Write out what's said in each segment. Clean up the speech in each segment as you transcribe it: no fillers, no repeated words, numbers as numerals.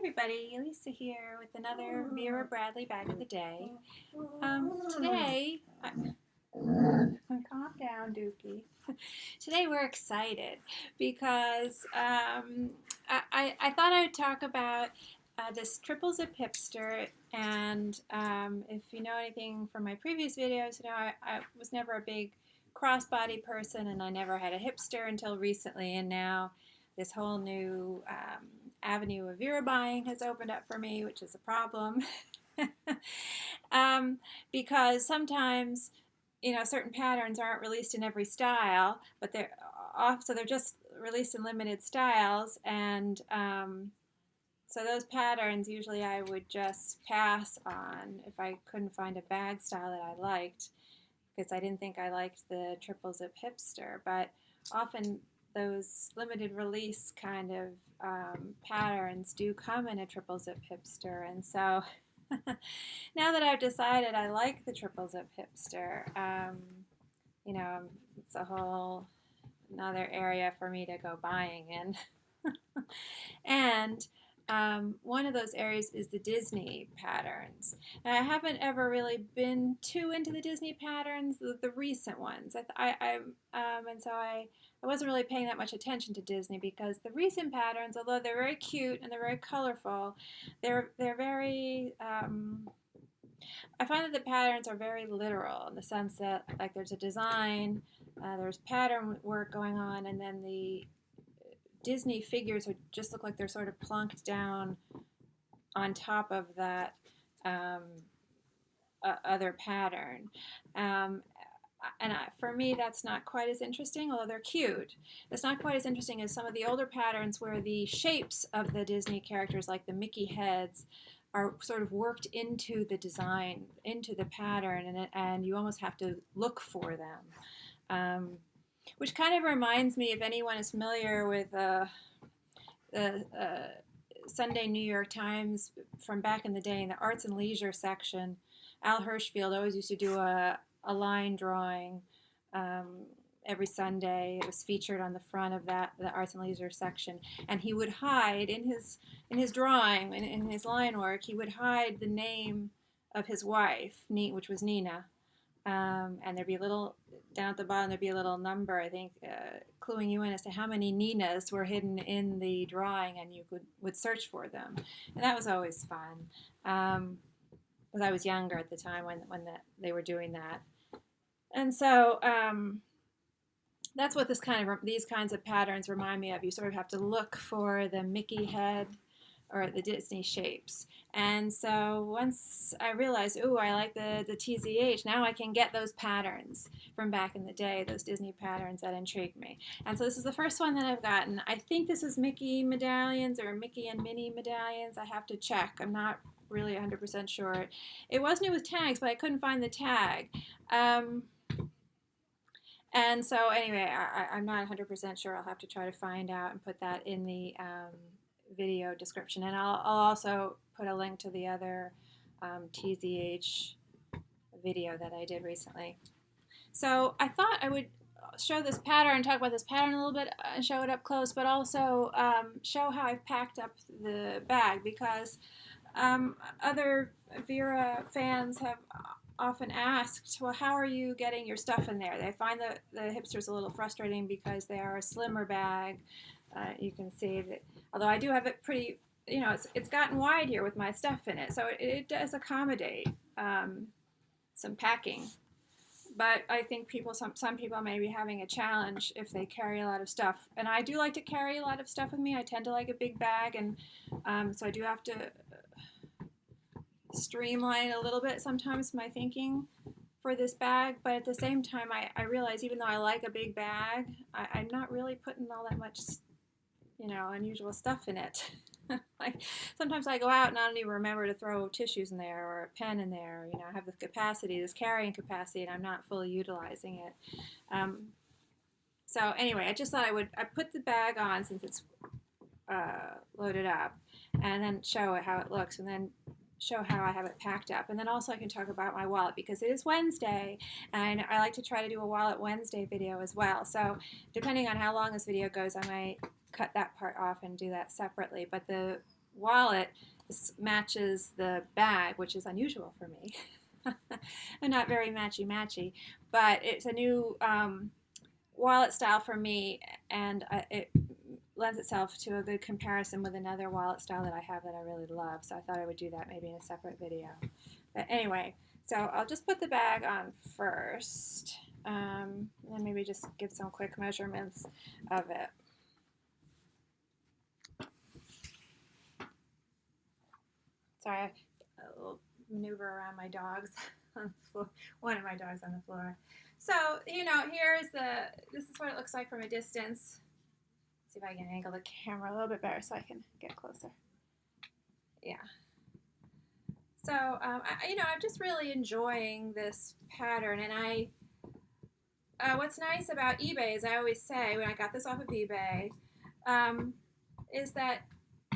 everybody, Lisa here with another Vera Bradley bag of the day. Today, calm down, Dookie. Today we're excited because I thought I would talk about this Triple Zip Hipster, and if you know anything from my previous videos, you know I was never a big crossbody person, and I never had a hipster until recently, and now this whole new avenue of Vera buying has opened up for me, which is a problem. Because sometimes, you know, certain patterns aren't released in every style, but they're so they're just released in limited styles, and so those patterns usually I would just pass on if I couldn't find a bag style that I liked, because I didn't think I liked the Triple Zip Hipster. But often those limited release kind of patterns do come in a Triple Zip Hipster, and so now that I've decided I like the Triple Zip Hipster, you know, it's a whole another area for me to go buying in. And one of those areas is the Disney patterns. And I haven't ever really been too into the Disney patterns, the recent ones. And so I wasn't really paying that much attention to Disney, because the recent patterns, although they're very cute and they're very colorful, they're very I find that the patterns are very literal, in the sense that, like, there's a design, there's pattern work going on, and then the Disney figures just look like they're sort of plonked down on top of that other pattern. For me, that's not quite as interesting, although they're cute. It's not quite as interesting as some of the older patterns where the shapes of the Disney characters, like the Mickey heads, are sort of worked into the design, into the pattern, and you almost have to look for them. Which kind of reminds me, if anyone is familiar with the Sunday New York Times from back in the day, in the arts and leisure section, Al Hirschfield always used to do a line drawing every Sunday. It was featured on the front of the arts and leisure section, and he would hide in his drawing, in his line work, he would hide the name of his wife, which was Nina. And there'd be a little, down at the bottom, there'd be a little number, I think, cluing you in as to how many Ninas were hidden in the drawing, and you would search for them. And that was always fun, because I was younger at the time when they were doing that. And so that's what these kinds of patterns remind me of. You sort of have to look for the Mickey head or the Disney shapes. And so once I realized, ooh, I like the TZH, now I can get those patterns from back in the day, those Disney patterns that intrigued me. And so this is the first one that I've gotten. I think this is Mickey Medallions or Mickey and Minnie Medallions. I have to check. I'm not really 100% sure. It was new with tags, but I couldn't find the tag. And so anyway, I'm not 100% sure. I'll have to try to find out and put that in the video description, and I'll also put a link to the other TZH video that I did recently. So I thought I would show this pattern, talk about this pattern a little bit, and show it up close, but also show how I've packed up the bag, because other Vera fans have often asked, well, how are you getting your stuff in there? They find the hipsters a little frustrating because they are a slimmer bag. You can see that, although I do have it pretty, you know, it's gotten wide here with my stuff in it, so it does accommodate some packing. But I think some people may be having a challenge if they carry a lot of stuff. And I do like to carry a lot of stuff with me. I tend to like a big bag, and so I do have to streamline a little bit sometimes my thinking for this bag. But at the same time, I realize, even though I like a big bag, I'm not really putting all that much, you know, unusual stuff in it. Like, sometimes I go out and I don't even remember to throw tissues in there or a pen in there. You know, I have the capacity, this carrying capacity, and I'm not fully utilizing it. So anyway, I just thought I put the bag on since it's loaded up, and then show it how it looks, and then show how I have it packed up. And then also I can talk about my wallet, because it is Wednesday, and I like to try to do a Wallet Wednesday video as well. So depending on how long this video goes, I might cut that part off and do that separately. But the wallet, this matches the bag, which is unusual for me. I'm not very matchy-matchy, but it's a new wallet style for me, and it lends itself to a good comparison with another wallet style that I have that I really love. So I thought I would do that maybe in a separate video. But anyway, so I'll just put the bag on first, and then maybe just give some quick measurements of it. Sorry, a little maneuver around my dogs on the floor. One of my dogs on the floor. So, you know, this is what it looks like from a distance. Let's see if I can angle the camera a little bit better so I can get closer. Yeah. So, I'm just really enjoying this pattern, and what's nice about eBay, as I always say, when I got this off of eBay, is that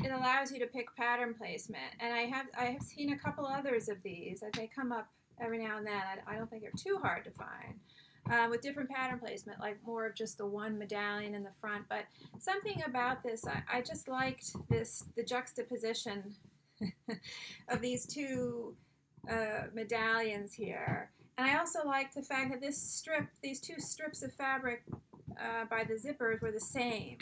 it allows you to pick pattern placement, and I have seen a couple others of these. They come up every now and then. I don't think they're too hard to find, with different pattern placement, like more of just the one medallion in the front. But something about this, I just liked the juxtaposition of these two medallions here. And I also liked the fact that these two strips of fabric by the zippers were the same.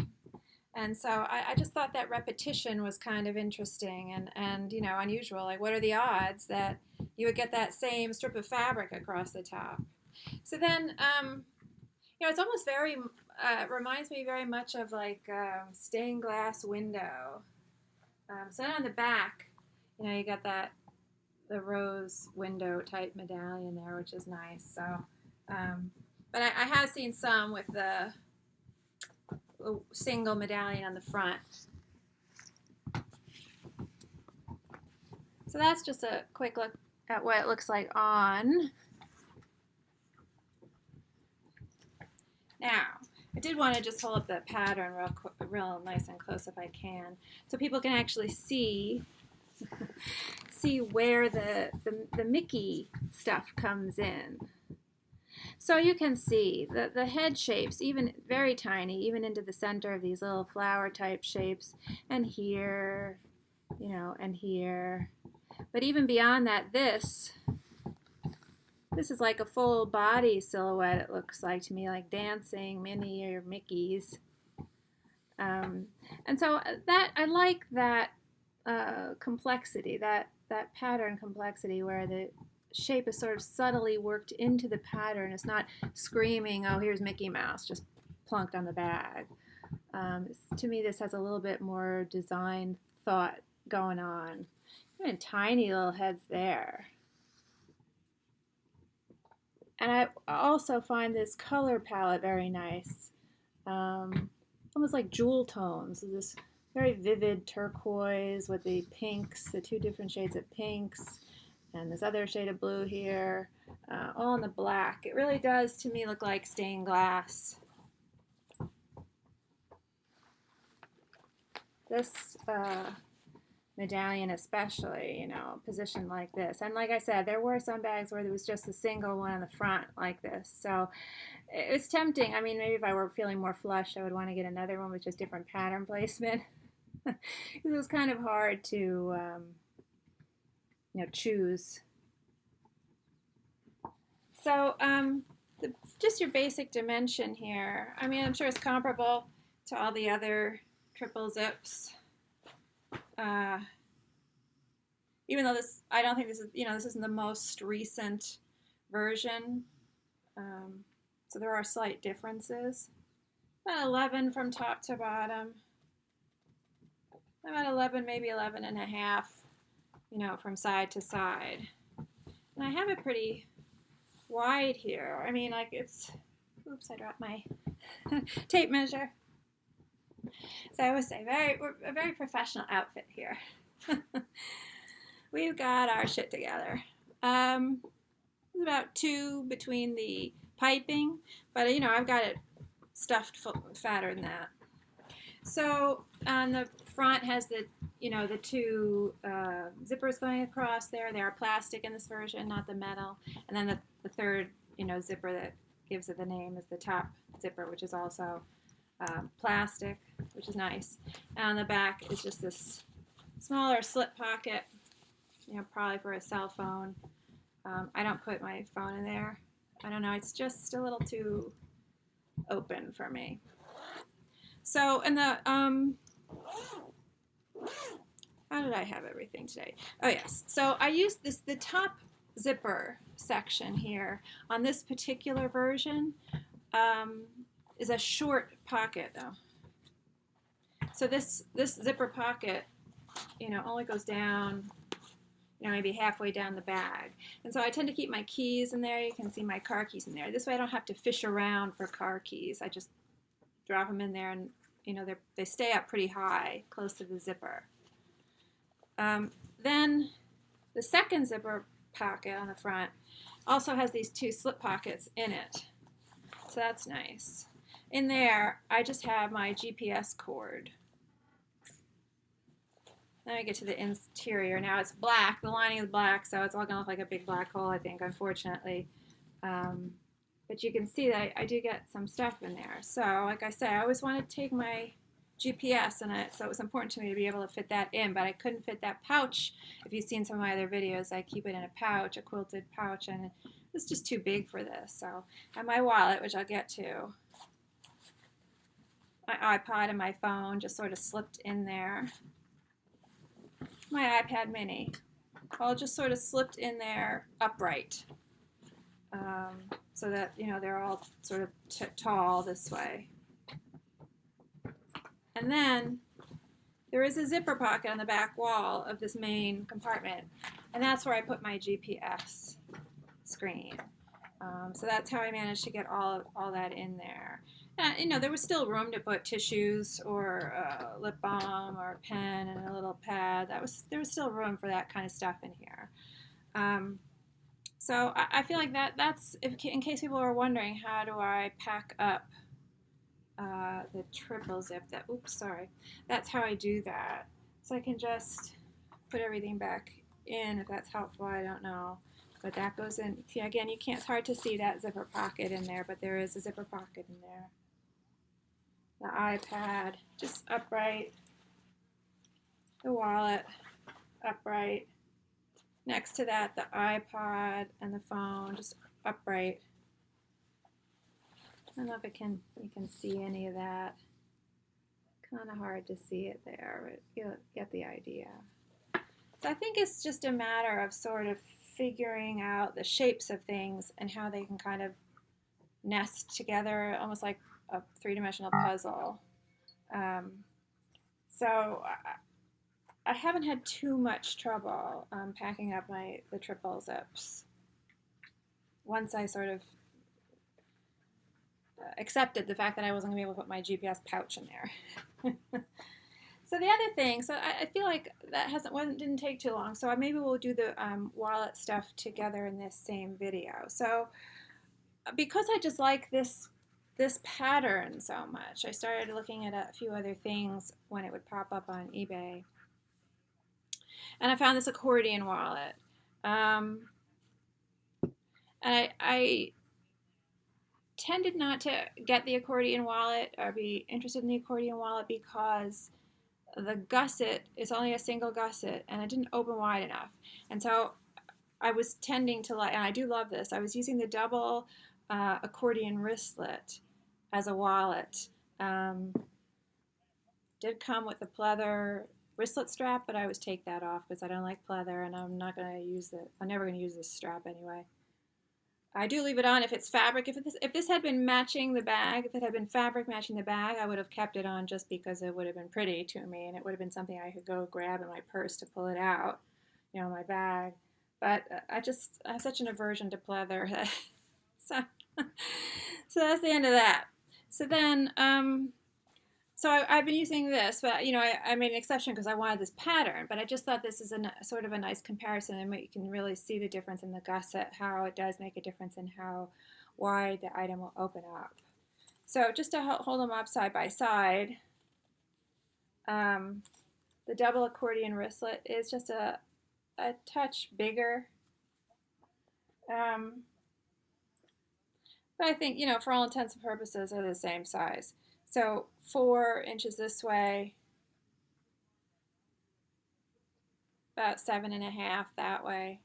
And so I just thought that repetition was kind of interesting and you know, unusual. Like, what are the odds that you would get that same strip of fabric across the top? So then, you know, it's almost reminds me very much of like stained glass window. So then on the back, you know, you got the rose window type medallion there, which is nice. So, but I have seen some with the single medallion on the front. So that's just a quick look at what it looks like on. Now, I did want to just hold up the pattern real nice and close if I can, so people can actually see where the Mickey stuff comes in. So you can see the head shapes, even very tiny, even into the center of these little flower type shapes, and here, you know, and here. But even beyond that, this is like a full body silhouette, it looks like to me, like dancing Minnie or Mickey's. And so I like that complexity, that pattern complexity, where the shape is sort of subtly worked into the pattern. It's not screaming, oh, here's Mickey Mouse, just plunked on the bag. To me, this has a little bit more design thought going on. And tiny little heads there. And I also find this color palette very nice. Almost like jewel tones. This very vivid turquoise with the pinks, the two different shades of pinks, and this other shade of blue here, all in the black. It really does, to me, look like stained glass. This medallion especially, you know, positioned like this. And like I said, there were some bags where there was just a single one on the front like this. So it's tempting. I mean, maybe if I were feeling more flush, I would want to get another one with just different pattern placement. Because it was kind of hard to, you know, choose. So just your basic dimension here. I mean, I'm sure it's comparable to all the other triple zips. Even though I don't think this is, you know, this isn't the most recent version. So there are slight differences. About 11 from top to bottom. About 11, maybe 11 and a half, you know, from side to side. And I have it pretty wide here. I mean, like it's, oops, I dropped my tape measure. So I always say, we're a very professional outfit here. We've got our shit together. There's about 2 between the piping, but you know, I've got it stuffed fatter than that. So on the front has the, you know, the 2 zippers going across there. They are plastic in this version, not the metal. And then the third, you know, zipper that gives it the name is the top zipper, which is also plastic, which is nice. And on the back is just this smaller slip pocket, probably for a cell phone. I don't put my phone in there. I don't know, it's just a little too open for me. So in the, how did I have everything today? Oh yes, so I used the top zipper section here on this particular version is a short pocket though. So this zipper pocket, only goes down, maybe halfway down the bag. And so I tend to keep my keys in there. You can see my car keys in there. This way I don't have to fish around for car keys. I just drop them in there and, they stay up pretty high, close to the zipper. Then the second zipper pocket on the front also has these two slip pockets in it. So that's nice. In there, I just have my GPS cord. Then I get to the interior. Now it's black. The lining is black, so it's all going to look like a big black hole, I think, unfortunately. But you can see that I do get some stuff in there. So, like I said, I always wanted to take my GPS in it, so it was important to me to be able to fit that in, but I couldn't fit that pouch. If you've seen some of my other videos, I keep it in a pouch, a quilted pouch, and it's just too big for this. So, and my wallet, which I'll get to. My iPod and my phone just sort of slipped in there. My iPad mini, all just sort of slipped in there upright, so that they're all sort of tall this way. And then there is a zipper pocket on the back wall of this main compartment, and that's where I put my GPS screen. So that's how I managed to get all that in there. There was still room to put tissues or lip balm or a pen and a little pad. There was still room for that kind of stuff in here. So I feel like that's, in case people are wondering, how do I pack up the triple zip? That's how I do that. So I can just put everything back in, if that's helpful, I don't know. But that goes in. See, again, it's hard to see that zipper pocket in there, but there is a zipper pocket in there. The iPad, just upright. The wallet, upright. Next to that, the iPod and the phone, just upright. I don't know if you can see any of that. Kind of hard to see it there, but you get the idea. So I think it's just a matter of sort of figuring out the shapes of things and how they can kind of nest together, almost like a three-dimensional puzzle. So I haven't had too much trouble packing up the triple zips once I sort of accepted the fact that I wasn't going to be able to put my GPS pouch in there. So the other thing, I feel like that didn't take too long, so maybe we'll do the wallet stuff together in this same video. So because I just like this pattern so much, I started looking at a few other things when it would pop up on eBay. And I found this accordion wallet. And I tended not to get the accordion wallet or be interested in the accordion wallet because the gusset is only a single gusset and it didn't open wide enough. And so I was tending to and I do love this, I was using the double accordion wristlet as a wallet. Did come with a pleather wristlet strap, but I always take that off because I don't like pleather and I'm never going to use this strap anyway. I do leave it on if it's fabric. If this had been matching the bag, if it had been fabric matching the bag, I would have kept it on just because it would have been pretty to me and it would have been something I could go grab in my purse to pull it out, my bag. But I have such an aversion to pleather. So that's the end of that. So then, I've been using this, but I made an exception because I wanted this pattern. But I just thought this is sort of a nice comparison, and you can really see the difference in the gusset, how it does make a difference in how wide the item will open up. So just to hold them up side by side, the double accordion wristlet is just a touch bigger. But I think, for all intents and purposes, they're the same size. So 4 inches this way about 7.5 that way.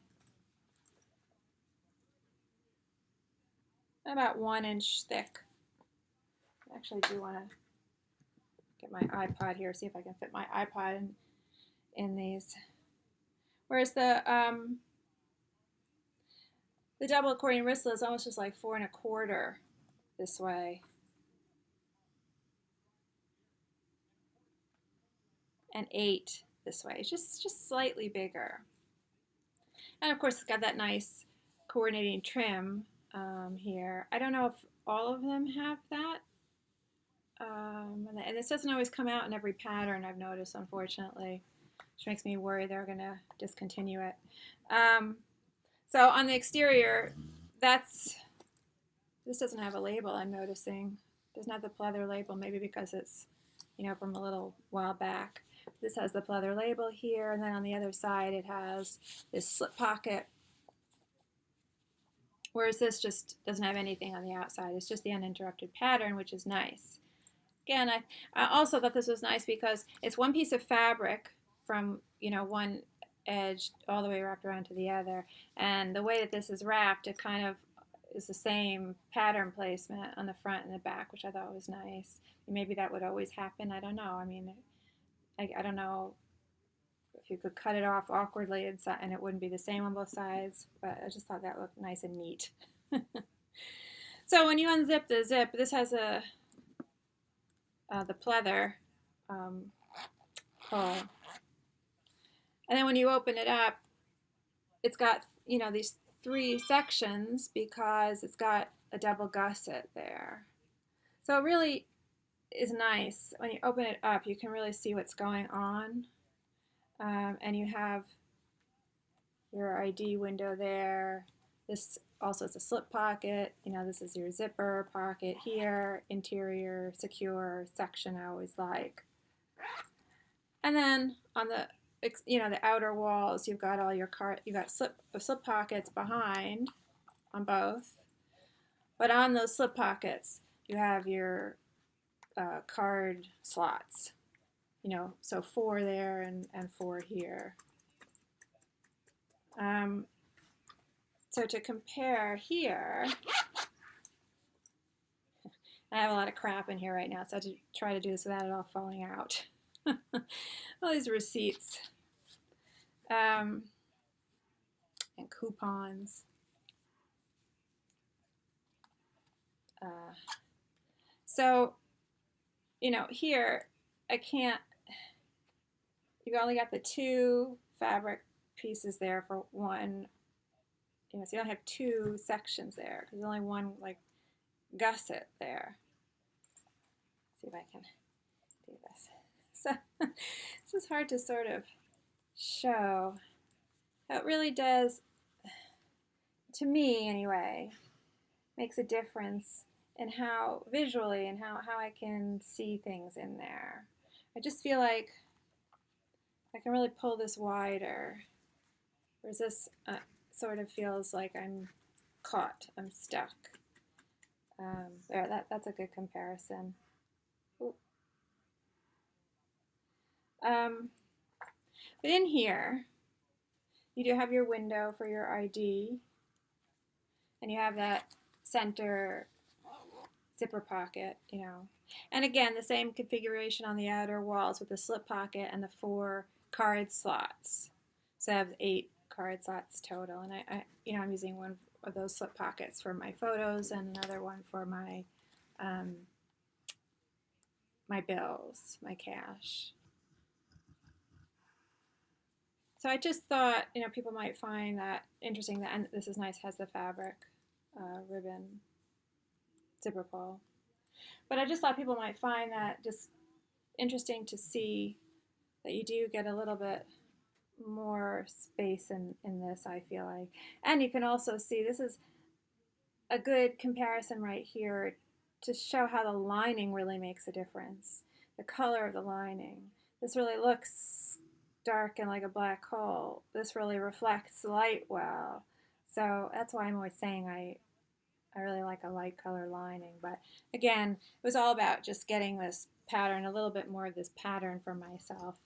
About 1 inch thick. I actually do want to get my iPod here, see if I can fit my iPod in these. Whereas the double accordion wristlet is almost just like 4 1/4 this way. And 8 this way. It's just slightly bigger. And of course it's got that nice coordinating trim here. I don't know if all of them have that. And this doesn't always come out in every pattern, I've noticed, unfortunately, which makes me worry they're going to discontinue it. So on the exterior, this doesn't have a label, I'm noticing. It doesn't have the pleather label, maybe because it's, you know, from a little while back. This has the pleather label here, and then on the other side it has this slip pocket, whereas this just doesn't have anything on the outside. It's just the uninterrupted pattern, which is nice. Again, I also thought this was nice because it's one piece of fabric from, you know, one edge all the way wrapped around to the other, and the way that this is wrapped, it kind of is the same pattern placement on the front and the back, which I thought was nice. Maybe that would always happen, I don't know. I mean, I don't know if you could cut it off awkwardly and it wouldn't be the same on both sides, but I just thought that looked nice and neat. So when you unzip the zip, this has the pleather pull. And then when you open it up, it's got, you know, these 3 sections because it's got a double gusset there. So it really is nice. When you open it up, you can really see what's going on. And you have your ID window there. This also is a slip pocket. You know, this is your zipper pocket here, interior, secure section I always like. And then on the, you know, the outer walls, you've got all your slip pockets behind on both. But on those slip pockets, you have your card slots. You know, so 4 there and 4 here. So to compare here, I have a lot of crap in here right now, so I have to try to do this without it all falling out. All these receipts and coupons. So, you know, here I can't, you only got the 2 fabric pieces there for one, you know, so you don't have 2 sections there because there's only one like gusset there. Let's see if I can do this. So it's just hard to sort of show. It really does, to me anyway, makes a difference in how visually and how I can see things in there. I just feel like I can really pull this wider, whereas this sort of feels like I'm caught, I'm stuck. There, that's a good comparison. But in here, you do have your window for your ID, and you have that center zipper pocket, you know. And again, the same configuration on the outer walls with the slip pocket and the 4 card slots. So I have 8 card slots total, and I you know, I'm using one of those slip pockets for my photos and another one for my my bills, my cash. So I just thought, you know, people might find that interesting. That, and this is nice, has the fabric ribbon zipper pull. But I just thought people might find that just interesting to see that you do get a little bit more space in this, I feel like. And you can also see, this is a good comparison right here to show how the lining really makes a difference. The color of the lining. This really looks dark and like a black hole. This really reflects light well. So that's why I'm always saying I really like a light color lining. But again, it was all about just getting this pattern, a little bit more of this pattern for myself.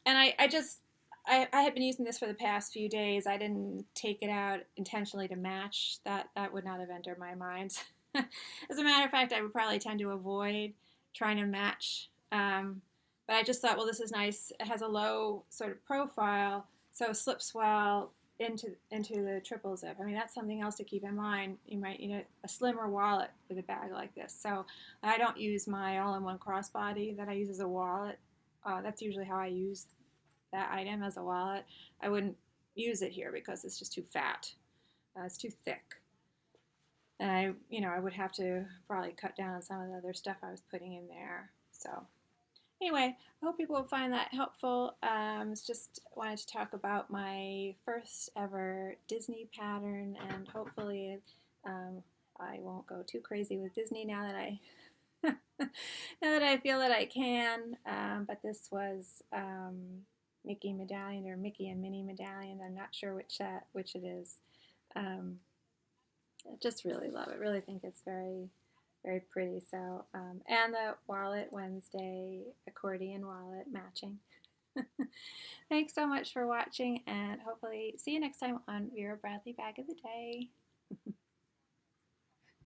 And I had been using this for the past few days. I didn't take it out intentionally to match. That would not have entered my mind. As a matter of fact, I would probably tend to avoid trying to match. But I just thought, well, this is nice. It has a low sort of profile, so it slips well into the triple zip. I mean, that's something else to keep in mind. You might need a slimmer wallet with a bag like this. So I don't use my all-in-one crossbody that I use as a wallet. That's usually how I use that item as a wallet. I wouldn't use it here because it's just too fat. It's too thick. And I would have to probably cut down on some of the other stuff I was putting in there. So anyway, I hope people will find that helpful. Just wanted to talk about my first ever Disney pattern, and hopefully I won't go too crazy with Disney now that I now that I feel that I can. But this was Mickey Medallion, or Mickey and Minnie Medallions. I'm not sure which it is. I just really love it. Really think it's very, very pretty. So, and the wallet, Wednesday accordion wallet matching. Thanks so much for watching, and hopefully see you next time on Vera Bradley Bag of the Day.